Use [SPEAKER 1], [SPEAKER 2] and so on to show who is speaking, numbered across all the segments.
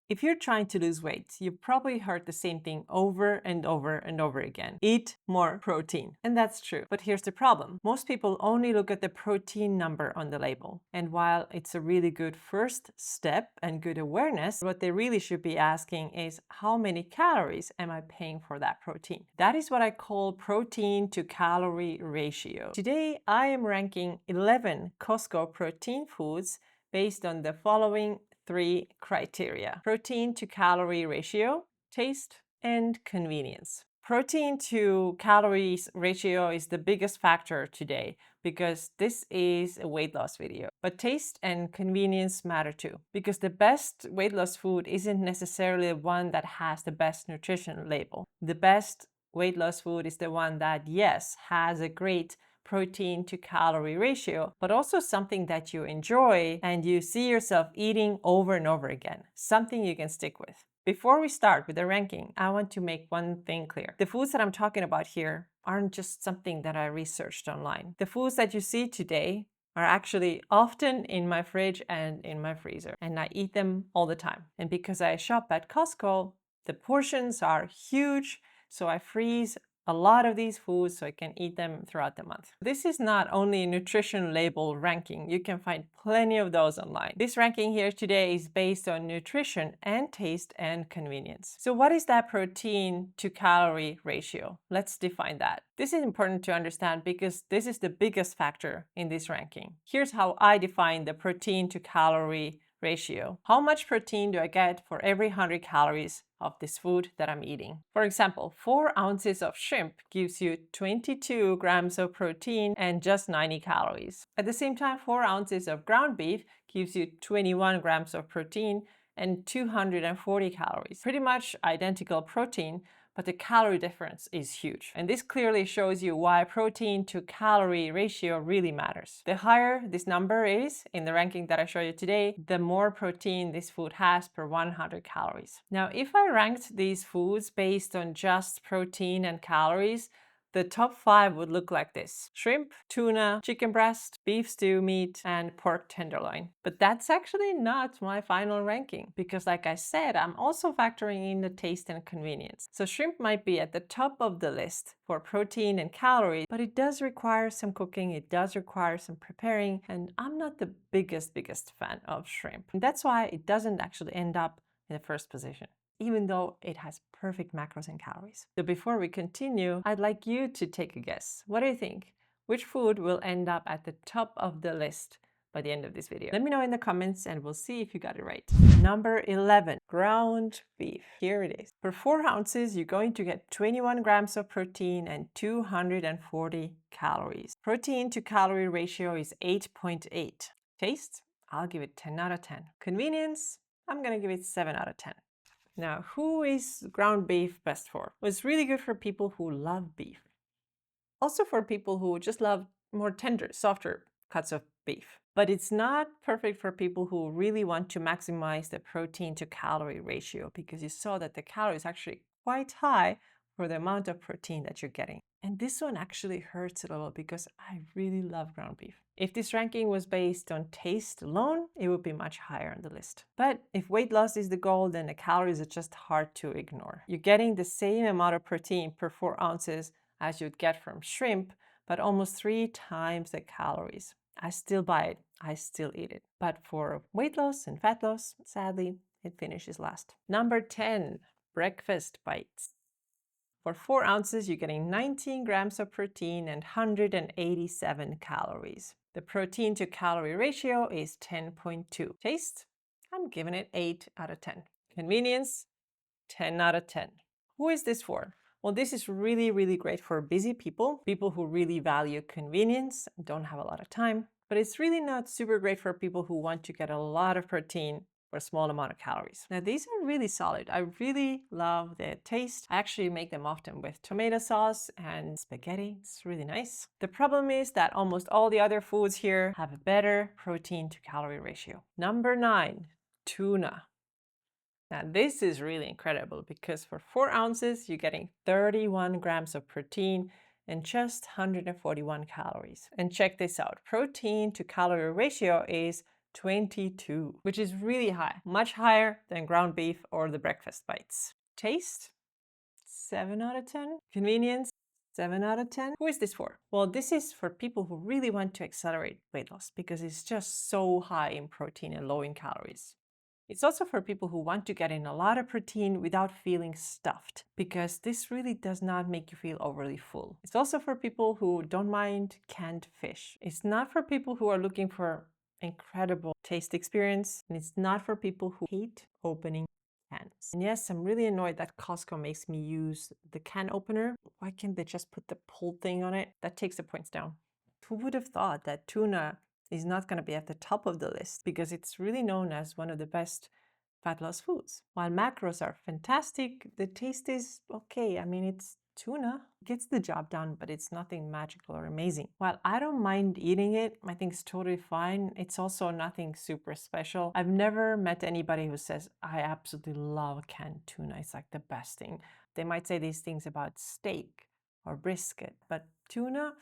[SPEAKER 1] If you're trying to lose weight, you've probably heard the same thing over and over and over again. Eat more protein. And that's true. But here's the problem. Most people only look at the protein number on the label. And while it's a really good first step and good awareness, what they really should be asking is, how many calories am I paying for that protein? That is what I call protein to calorie ratio. Today, I am ranking 11 Costco protein foods based on the following 3 criteria: protein to calorie ratio, taste, and convenience. Protein to calories ratio is the biggest factor today because this is a weight loss video. But taste and convenience matter too, because the best weight loss food isn't necessarily the one that has the best nutrition label. The best weight loss food is the one that, yes, has a great protein to calorie ratio, but also something that you enjoy and you see yourself eating over and over again, something you can stick with. Before we start with the ranking, I want to make one thing clear. The foods that I'm talking about here aren't just something that I researched online. The foods that you see today are actually often in my fridge and in my freezer, and I eat them all the time. And because I shop at Costco, the portions are huge, so I freeze a lot of these foods so I can eat them throughout the month. This is not only a nutrition label ranking. You can find plenty of those online. This ranking here today is based on nutrition and taste and convenience. So what is that protein to calorie ratio? Let's define that. This is important to understand because this is the biggest factor in this ranking. Here's how I define the protein to calorie ratio. How much protein do I get for every 100 calories of this food that I'm eating? For example, 4 ounces of shrimp gives you 22 grams of protein and just 90 calories. At the same time, 4 ounces of ground beef gives you 21 grams of protein and 240 calories. Pretty much identical protein, but the calorie difference is huge. And this clearly shows you why protein to calorie ratio really matters. The higher this number is in the ranking that I show you today, the more protein this food has per 100 calories. Now, if I ranked these foods based on just protein and calories, the top 5 would look like this: shrimp, tuna, chicken breast, beef stew meat, and pork tenderloin. But that's actually not my final ranking because, like I said, I'm also factoring in the taste and convenience. So shrimp might be at the top of the list for protein and calories, but it does require some cooking, it does require some preparing, and I'm not the biggest fan of shrimp. And that's why it doesn't actually end up in the first position, even though it has perfect macros and calories. So before we continue, I'd like you to take a guess. What do you think? Which food will end up at the top of the list by the end of this video? Let me know in the comments and we'll see if you got it right. Number 11, ground beef. Here it is. For 4 ounces, you're going to get 21 grams of protein and 240 calories. Protein to calorie ratio is 8.8. Taste? I'll give it 10 out of 10. Convenience? I'm gonna give it 7 out of 10. Now, who is ground beef best for? Well, it's really good for people who love beef. Also for people who just love more tender, softer cuts of beef. But it's not perfect for people who really want to maximize the protein to calorie ratio because you saw that the calorie is actually quite high for the amount of protein that you're getting. And this one actually hurts a little because I really love ground beef. If this ranking was based on taste alone, it would be much higher on the list. But if weight loss is the goal, then the calories are just hard to ignore. You're getting the same amount of protein per 4 ounces as you'd get from shrimp, but almost 3 times the calories. I still buy it. I still eat it. But for weight loss and fat loss, sadly, it finishes last. Number 10, breakfast bites. For 4 ounces, you're getting 19 grams of protein and 187 calories. The protein to calorie ratio is 10.2. Taste? I'm giving it 8 out of 10. Convenience? 10 out of 10. Who is this for? Well, this is really great for busy people who really value convenience and don't have a lot of time. But it's really not super great for people who want to get a lot of protein for a small amount of calories. Now, these are really solid. I really love the taste. I actually make them often with tomato sauce and spaghetti. It's really nice. The problem is that almost all the other foods here have a better protein to calorie ratio. Number 9, tuna. Now, this is really incredible because for 4 ounces, you're getting 31 grams of protein and just 141 calories. And check this out. Protein to calorie ratio is 22, which is really high, much higher than ground beef or the breakfast bites. Taste, 7 out of 10. Convenience, 7 out of 10. Who is this for? Well, this is for people who really want to accelerate weight loss because it's just so high in protein and low in calories. It's also for people who want to get in a lot of protein without feeling stuffed, because this really does not make you feel overly full. It's also for people who don't mind canned fish. It's not for people who are looking for incredible taste experience, and it's not for people who hate opening cans. And yes, I'm really annoyed that Costco makes me use the can opener. Why can't they just put the pull thing on it? That takes the points down. Who would have thought that tuna is not going to be at the top of the list, because it's really known as one of the best fat loss foods. While macros are fantastic, the taste is okay. I mean, it's tuna. It gets the job done, but it's nothing magical or amazing. While I don't mind eating it, I think it's totally fine. It's also nothing super special. I've never met anybody who says, I absolutely love canned tuna. It's like the best thing. They might say these things about steak or brisket, but tuna,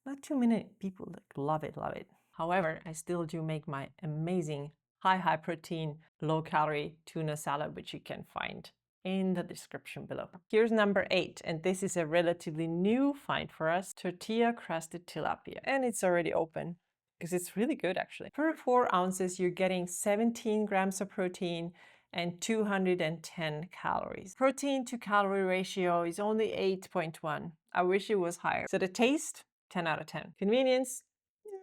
[SPEAKER 1] not too many people love it, love it. However, I still do make my amazing high protein, low calorie tuna salad, which you can find in the description below. Here's number 8, and this is a relatively new find for us, Tortilla Crusted Tilapia. And it's already open because it's really good actually. Per 4 ounces, you're getting 17 grams of protein and 210 calories. Protein to calorie ratio is only 8.1. I wish it was higher. So the taste, 10 out of 10. Convenience,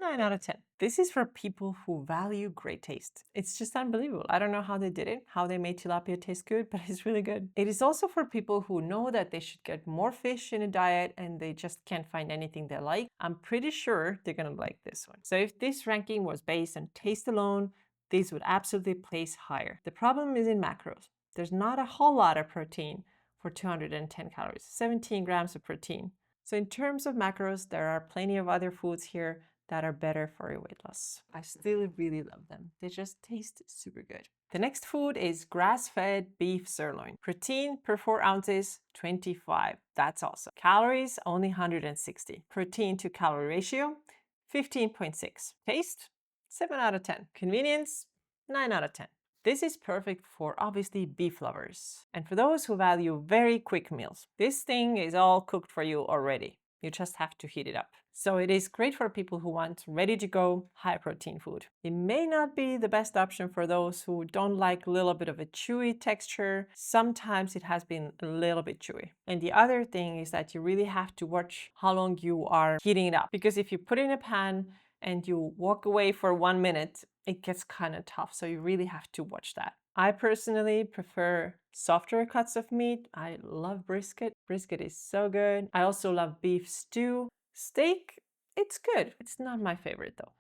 [SPEAKER 1] 9 out of 10. This is for people who value great taste. It's just unbelievable. I don't know how they did it, how they made tilapia taste good, but it's really good. It is also for people who know that they should get more fish in a diet and they just can't find anything they like. I'm pretty sure they're gonna like this one. So if this ranking was based on taste alone, these would absolutely place higher. The problem is in macros. There's not a whole lot of protein for 210 calories, 17 grams of protein. So in terms of macros, there are plenty of other foods here that are better for your weight loss. I still really love them. They just taste super good. The next food is grass-fed beef sirloin. Protein per 4 ounces, 25. That's awesome. Calories, only 160. Protein to calorie ratio, 15.6. Taste, 7 out of 10. Convenience, 9 out of 10. This is perfect for obviously beef lovers and for those who value very quick meals. This thing is all cooked for you already. You just have to heat it up. So it is great for people who want ready-to-go, high-protein food. It may not be the best option for those who don't like a little bit of a chewy texture. Sometimes it has been a little bit chewy. And the other thing is that you really have to watch how long you are heating it up. Because if you put it in a pan and you walk away for 1 minute, it gets kind of tough. So you really have to watch that. I personally prefer softer cuts of meat. I love brisket. Brisket is so good. I also love beef stew. Steak, it's good. It's not my favorite though.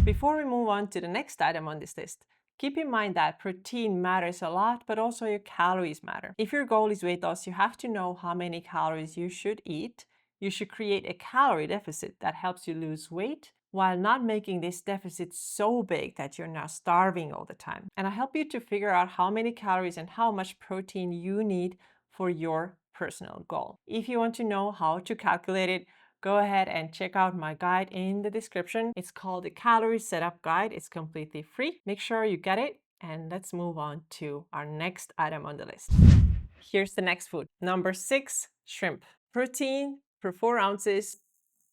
[SPEAKER 1] Before we move on to the next item on this list, keep in mind that protein matters a lot, but also your calories matter. If your goal is weight loss, you have to know how many calories you should eat. You should create a calorie deficit that helps you lose weight while not making this deficit so big that you're now starving all the time. And I help you to figure out how many calories and how much protein you need for your personal goal. If you want to know how to calculate it, go ahead and check out my guide in the description. It's called the Calorie Setup Guide. It's completely free. Make sure you get it. And let's move on to our next item on the list. Here's the next food. Number 6, shrimp. Protein per 4 ounces,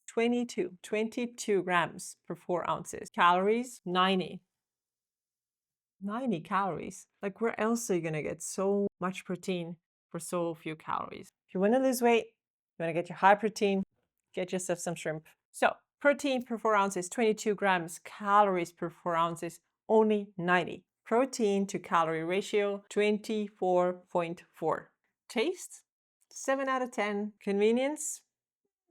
[SPEAKER 1] 22 grams per 4 ounces. Calories, 90 calories. Like, where else are you gonna get so much protein for so few calories? If you wanna lose weight, you wanna get your high protein, get yourself some shrimp. So protein per 4 ounces, 22 grams. Calories per 4 ounces, only 90. Protein to calorie ratio, 24.4. Taste, 7 out of 10. Convenience,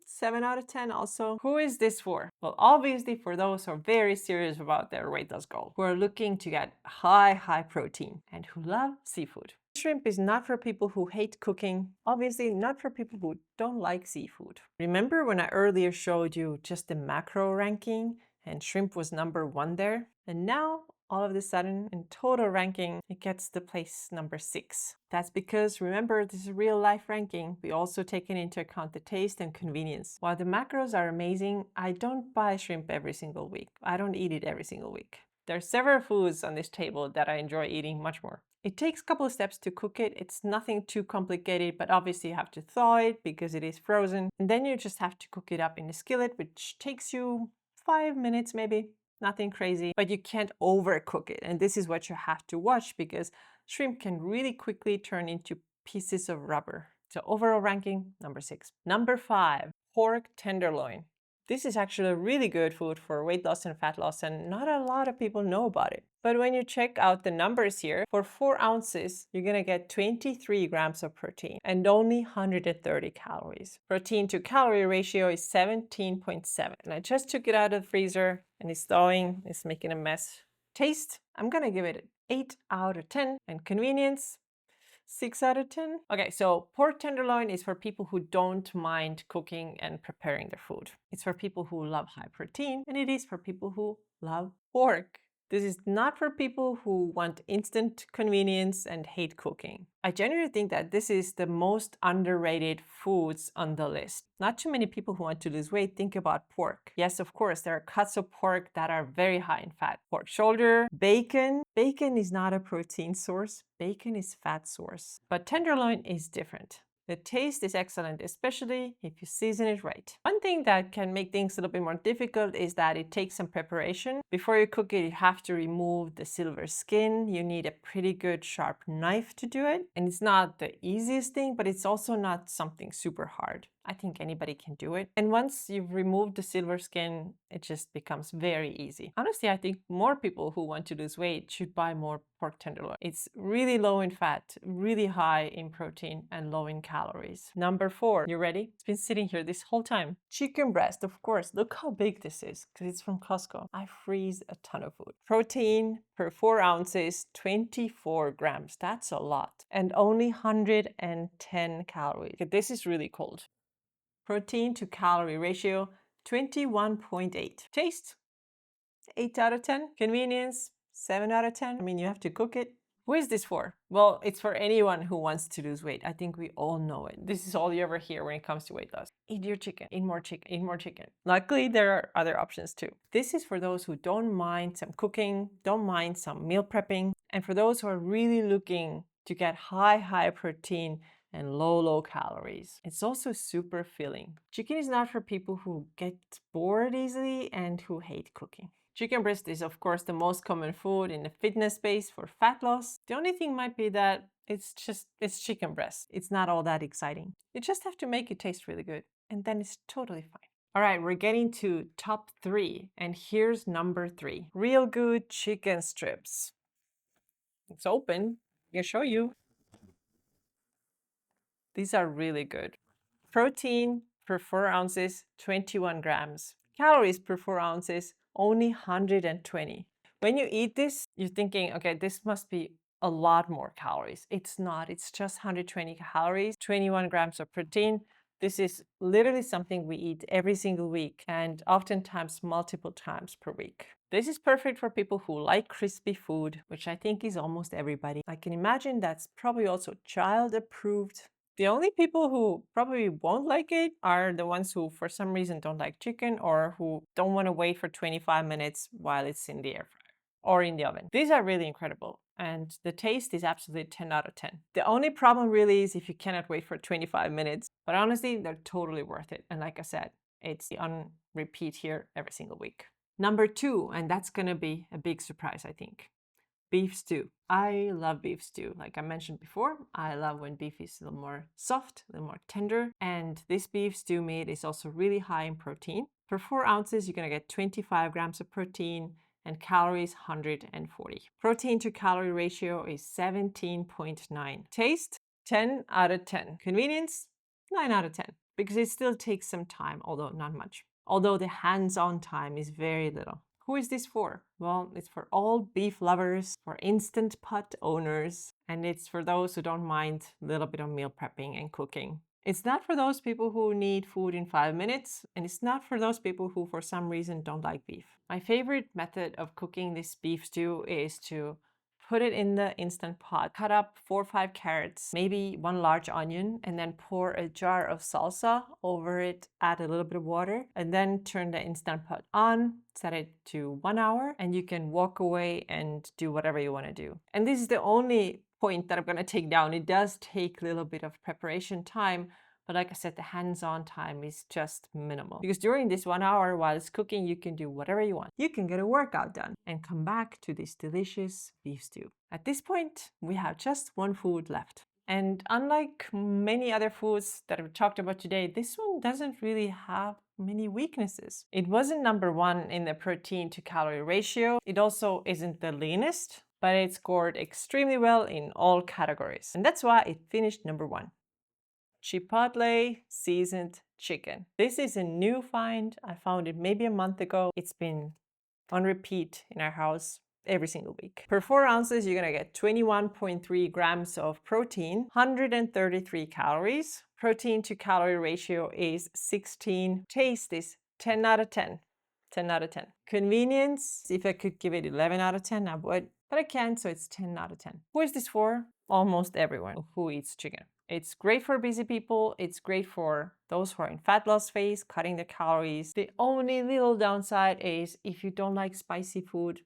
[SPEAKER 1] 7 out of 10 also. Who is this for? Well, obviously for those who are very serious about their weight loss goal, who are looking to get high protein and who love seafood. Shrimp is not for people who hate cooking, obviously not for people who don't like seafood. Remember when I earlier showed you just the macro ranking and shrimp was number 1 there? And now all of a sudden, in total ranking, it gets the place number 6. That's because, remember, this is real life ranking. We also taken into account the taste and convenience. While the macros are amazing, I don't buy shrimp every single week. I don't eat it every single week. There are several foods on this table that I enjoy eating much more. It takes a couple of steps to cook it. It's nothing too complicated, but obviously you have to thaw it because it is frozen. And then you just have to cook it up in the skillet, which takes you 5 minutes maybe. Nothing crazy, but you can't overcook it. And this is what you have to watch because shrimp can really quickly turn into pieces of rubber. So overall ranking, number 6. Number 5, pork tenderloin. This is actually a really good food for weight loss and fat loss, and not a lot of people know about it. But when you check out the numbers here, for 4 ounces, you're gonna get 23 grams of protein and only 130 calories. Protein to calorie ratio is 17.7. And I just took it out of the freezer and it's thawing, it's making a mess. Taste, I'm gonna give it an 8 out of 10. And convenience, 6 out of 10. Okay, so pork tenderloin is for people who don't mind cooking and preparing their food. It's for people who love high protein, and it is for people who love pork. This is not for people who want instant convenience and hate cooking. I genuinely think that this is the most underrated foods on the list. Not too many people who want to lose weight think about pork. Yes, of course, there are cuts of pork that are very high in fat. Pork shoulder, bacon. Bacon is not a protein source. Bacon is fat source. But tenderloin is different. The taste is excellent, especially if you season it right. One thing that can make things a little bit more difficult is that it takes some preparation. Before you cook it, you have to remove the silver skin. You need a pretty good sharp knife to do it. And it's not the easiest thing, but it's also not something super hard. I think anybody can do it. And once you've removed the silver skin, it just becomes very easy. Honestly, I think more people who want to lose weight should buy more pork tenderloin. It's really low in fat, really high in protein, and low in calories. Number 4, you ready? It's been sitting here this whole time. Chicken breast, of course. Look how big this is, because it's from Costco. I freeze a ton of food. Protein per 4 ounces, 24 grams. That's a lot. And only 110 calories. Okay, this is really cold. Protein to calorie ratio, 21.8. Taste, 8 out of 10. Convenience, 7 out of 10. I mean, you have to cook it. Who is this for? Well, it's for anyone who wants to lose weight. I think we all know it. This is all you ever hear when it comes to weight loss. Eat your chicken, eat more chicken, eat more chicken. Luckily, there are other options too. This is for those who don't mind some cooking, don't mind some meal prepping, and for those who are really looking to get high protein and low calories. It's also super filling. Chicken is not for people who get bored easily and who hate cooking. Chicken breast is of course the most common food in the fitness space for fat loss. The only thing might be that it's chicken breast. It's not all that exciting. You just have to make it taste really good and then it's totally fine. All right, we're getting to top 3 and here's number 3. Realgood chicken strips. It's open. I can show you. These are really good. Protein per 4 ounces, 21 grams. Calories per 4 ounces, only 120. When you eat this, you're thinking, okay, this must be a lot more calories. It's not, it's just 120 calories, 21 grams of protein. This is literally something we eat every single week and oftentimes multiple times per week. This is perfect for people who like crispy food, which I think is almost everybody. I can imagine that's probably also child approved. The only people who probably won't like it are the ones who for some reason don't like chicken or who don't want to wait for 25 minutes while it's in the air fryer or in the oven. These are really incredible and the taste is absolutely 10 out of 10. The only problem really is if you cannot wait for 25 minutes, but honestly, they're totally worth it. And like I said, it's on repeat here every single week. Number 2, and that's gonna be a big surprise, I think. Beef stew. I love beef stew. Like I mentioned before, I love when beef is a little more soft, a little more tender. And this beef stew meat is also really high in protein. Per 4 ounces, you're gonna get 25 grams of protein and calories 140. Protein to calorie ratio is 17.9. Taste, 10 out of 10. Convenience, 9 out of 10. Because it still takes some time, although not much. Although the hands-on time is very little. Who is this for? Well, it's for all beef lovers, for instant pot owners, and it's for those who don't mind a little bit of meal prepping and cooking. It's not for those people who need food in 5 minutes, and it's not for those people who for some reason don't like beef. My favorite method of cooking this beef stew is to put it in the Instant Pot, cut up 4 or 5 carrots, maybe 1 large onion, and then pour a jar of salsa over it, add a little bit of water, and then turn the Instant Pot on, set it to 1 hour, and you can walk away and do whatever you want to do. And this is the only point that I'm going to take down. It does take a little bit of preparation time, but like I said, the hands-on time is just minimal. Because during this 1 hour while it's cooking, you can do whatever you want. You can get a workout done and come back to this delicious beef stew. At this point, we have just one food left. And unlike many other foods that we've talked about today, this one doesn't really have many weaknesses. It wasn't number 1 in the protein to calorie ratio. It also isn't the leanest, but it scored extremely well in all categories. And that's why it finished number 1. Chipotle seasoned chicken. This is a new find. I found it maybe a month ago. It's been on repeat in our house every single week. Per 4 ounces, you're gonna get 21.3 grams of protein, 133 calories. Protein to calorie ratio is 16. Taste is 10 out of 10. 10 out of 10. Convenience, if I could give it 11 out of 10, I would, but I can't, so it's 10 out of 10. Who is this for? Almost everyone who eats chicken. It's great for busy people. It's great for those who are in fat loss phase, cutting the calories. The only little downside is if you don't like spicy food,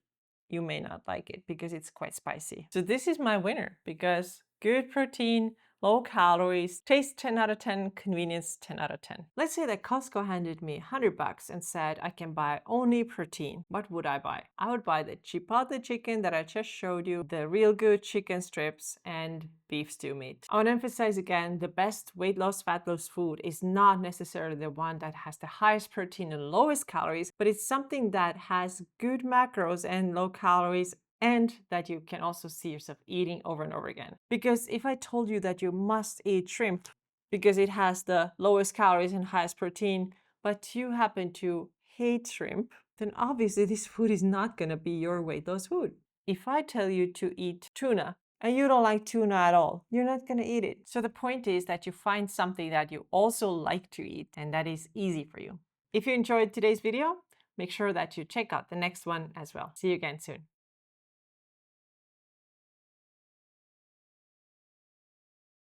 [SPEAKER 1] you may not like it because it's quite spicy. So this is my winner because good protein, low calories, taste 10 out of 10, convenience 10 out of 10. Let's say that Costco handed me $100 and said I can buy only protein. What would I buy? I would buy the Chipotle chicken that I just showed you, the Realgood chicken strips, and beef stew meat. I want to emphasize again, the best weight loss, fat loss food is not necessarily the one that has the highest protein and lowest calories, but it's something that has good macros and low calories, and that you can also see yourself eating over and over again. Because if I told you that you must eat shrimp because it has the lowest calories and highest protein, but you happen to hate shrimp, then obviously this food is not going to be your weight loss food. If I tell you to eat tuna and you don't like tuna at all, you're not going to eat it. So the point is that you find something that you also like to eat and that is easy for you. If you enjoyed today's video, make sure that you check out the next one as well. See you again soon.